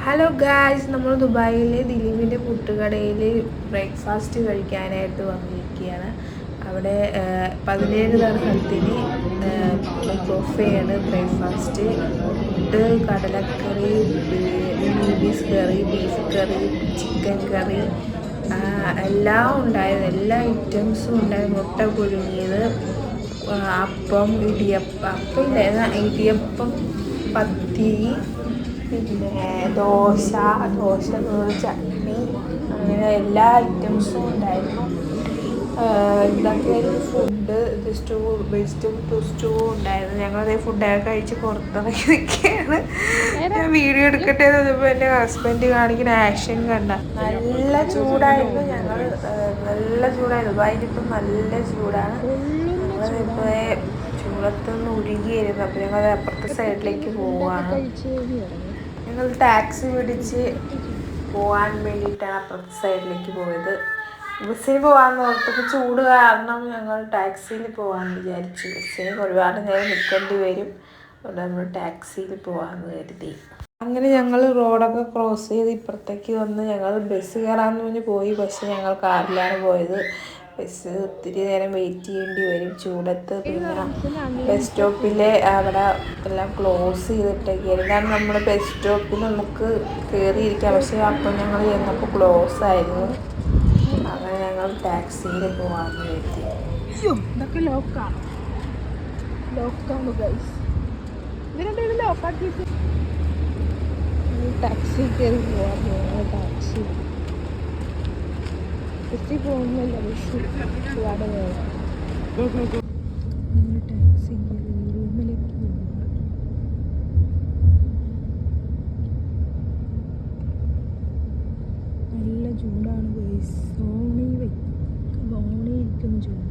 Hello guys, നമ്മൾ ദുബായിലെ ദിലീപിൻ്റെ പുട്ടുകടയിൽ ബ്രേക്ക്ഫാസ്റ്റ് കഴിക്കാനായിട്ട് വന്നിരിക്കുകയാണ്. അവിടെ 17 ദിർഹത്തിന് ബൊഫെയാണ് ബ്രേക്ക്ഫാസ്റ്റ്. പുട്ട്, കടലക്കറി, ബീഫ് കറി, ചിക്കൻ കറി എല്ലാം ഉണ്ടായിരുന്നു. എല്ലാ ഐറ്റംസും ഉണ്ടായിരുന്നു. മുട്ട പുഴുങ്ങിയത്, അപ്പം, ഇടിയപ്പം, പത്തിരി, പിന്നെ ദോശ, ചട്നി, അങ്ങനെ എല്ലാ ഐറ്റംസും ഉണ്ടായിരുന്നു. ഇതൊക്കെയായിരുന്നു ഫുഡ്. വെജിറ്റബിൾ സ്റ്റൂ ഉണ്ടായിരുന്നു. ഞങ്ങളതേ ഫുഡൊക്കെ കഴിച്ച് പുറത്തിറങ്ങി നിൽക്കുകയാണ്. ഞാൻ വീഡിയോ എടുക്കട്ടെ എന്ന് പറഞ്ഞപ്പോൾ എൻ്റെ ഹസ്ബൻഡ് കാണിക്കുന്ന ആക്ഷൻ കണ്ട. നല്ല ചൂടായിരുന്നു. നല്ല ചൂടായിരുന്നു. ദുബായിലിപ്പം നല്ല ചൂടാണ്. ഞങ്ങളിപ്പോൾ ചൂടത്തൊന്ന് ഉരുകിയായിരുന്നു. അപ്പോൾ ഞങ്ങൾ അപ്പുറത്തെ സൈഡിലേക്ക് പോവുകയാണ്. ഞങ്ങൾ ടാക്സി പിടിച്ച് പോകാൻ വേണ്ടിയിട്ടാണ് അപ്പുറത്തെ സൈഡിലേക്ക് പോയത്. ബസ്സിൽ പോകാമെന്ന് ഓർത്തപ്പോൾ ചൂട് കാരണം ഞങ്ങൾ ടാക്സിയിൽ പോകാമെന്ന് വിചാരിച്ചു. ബസ്സിന് ഒരുപാട് നേരം നിൽക്കേണ്ടി വരും. അതുകൊണ്ട് നമ്മൾ ടാക്സിയിൽ പോകാമെന്ന് കരുതി. അങ്ങനെ ഞങ്ങൾ റോഡൊക്കെ ക്രോസ് ചെയ്ത് ഇപ്പുറത്തേക്ക് വന്ന് ഞങ്ങൾ ബസ് കയറാമെന്ന് പറഞ്ഞ് പോയി. പക്ഷേ ഞങ്ങൾ കാറിലാണ് പോയത്. ബസ് ഒത്തിരി നേരം വെയിറ്റ് ചെയ്യേണ്ടി വരും ചൂടത്ത്. പിന്നെ ബസ് സ്റ്റോപ്പിലെ അവിടെ എല്ലാം ക്ലോസ് ചെയ്തിട്ടൊക്കെയായിരുന്നു. കാരണം നമ്മൾ ബസ് സ്റ്റോപ്പിൽ നമുക്ക് കയറിയിരിക്കാം. പക്ഷേ അപ്പം ഞങ്ങൾ ചെന്നപ്പോൾ ക്ലോസ് ആയിരുന്നു. അങ്ങനെ ഞങ്ങൾ ടാക്സിയിൽ പോകാമെന്ന് കരുതി. ഇതൊക്കെ ലോക്കാണ് ഗൈസ്. ഇതിനെന്തെങ്കിലും ലോക്കാക്കിയിട്ട് ടാക്സി കയറി പോകാൻ ടാക്സി ബസ്സിൽ പോകുന്നില്ല. ബസ് ഒരുപാട് ടാക്സി റൂമിലേക്ക് നല്ല ചൂടാണ് ഗൈസ്. ഓണിയിരിക്കുന്ന ചൂട്.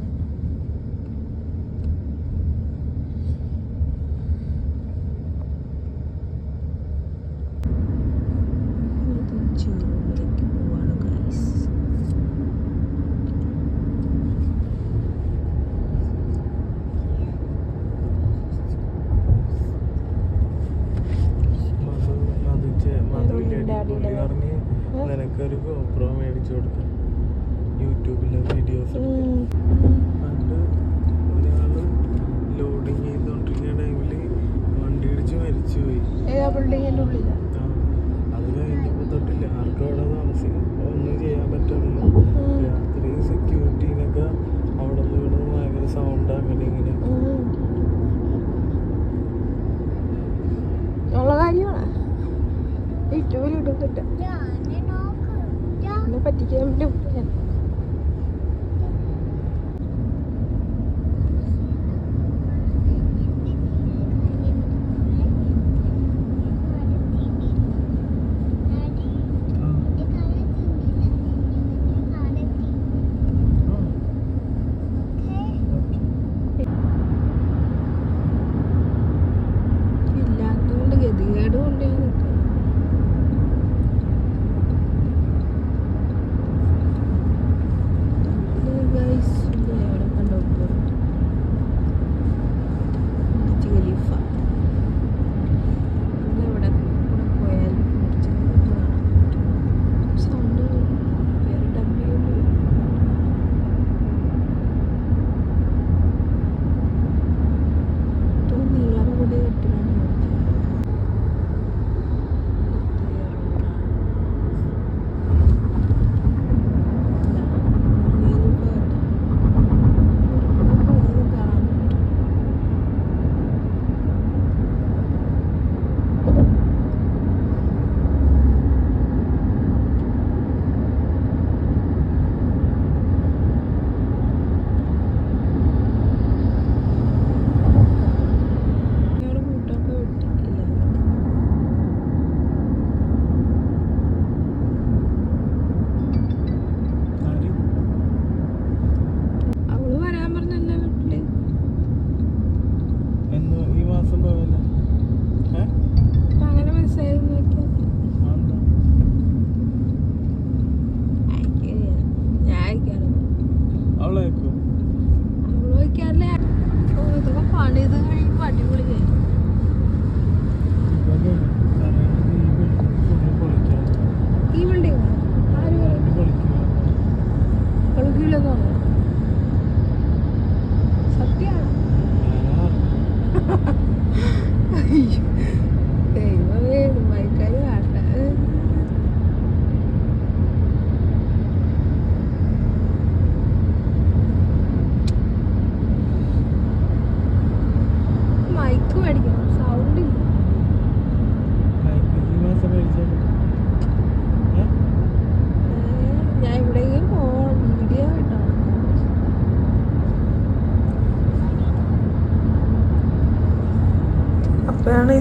നിനക്കൊരു ഗോപ്രോ മേടിച്ചു കൊടുക്കാം. യൂട്യൂബിലെ വീഡിയോസ് പണ്ട് ഒരാള് ലോഡിങ് ചെയ്തോണ്ടിരിക്കുന്ന ടൈമില് വണ്ടി ഇടിച്ച് മരിച്ചുപോയി. അത് കഴിഞ്ഞപ്പോ തൊട്ടില്ല ആർക്കും അവിടെ താമസിക്കും. ഒന്നും ചെയ്യാൻ പറ്റില്ല. രാത്രി സെക്യൂരിറ്റീനൊക്കെ അവിടെ നിന്ന് ഇവിടെ ഭയങ്കര സൗണ്ട് അങ്ങനെ ഇങ്ങനെ ഉള്ള കാര്യമാണ്. യൂട്യൂബിൽ ഇടുന്നില്ല. എന്നെ പറ്റിക്കാൻ വേണ്ടി ഞാൻ ഇല്ലാത്തതുകൊണ്ട് ഗതികേട് കൊണ്ട് ഞാൻ നിൽക്കും.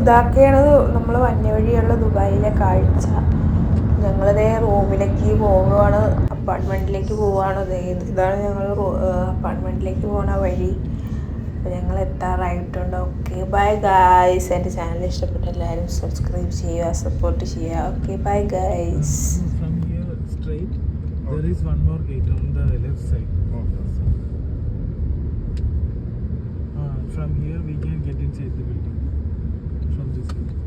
ഇതൊക്കെയാണ് നമ്മൾ വന്ന വഴിയുള്ള ദുബായിലെ കാഴ്ച. ഞങ്ങളിതേ റൂമിലേക്ക് പോവുകയാണ്, അപ്പാർട്ട്മെൻറ്റിലേക്ക് പോവുകയാണ്. ഇതാണ് ഞങ്ങൾ അപ്പാർട്ട്മെൻറ്റിലേക്ക് പോകുന്ന വഴി. അപ്പോൾ ഞങ്ങൾ എത്താറായിട്ടുണ്ട്. Okay bye guys. എൻ്റെ ചാനൽ ഇഷ്ടപ്പെട്ട എല്ലാവരും സബ്സ്ക്രൈബ് ചെയ്യുക, സപ്പോർട്ട് ചെയ്യുക. Okay bye guys. From here straight, there is one more gate on the left side. From here we can get inside the building from this side.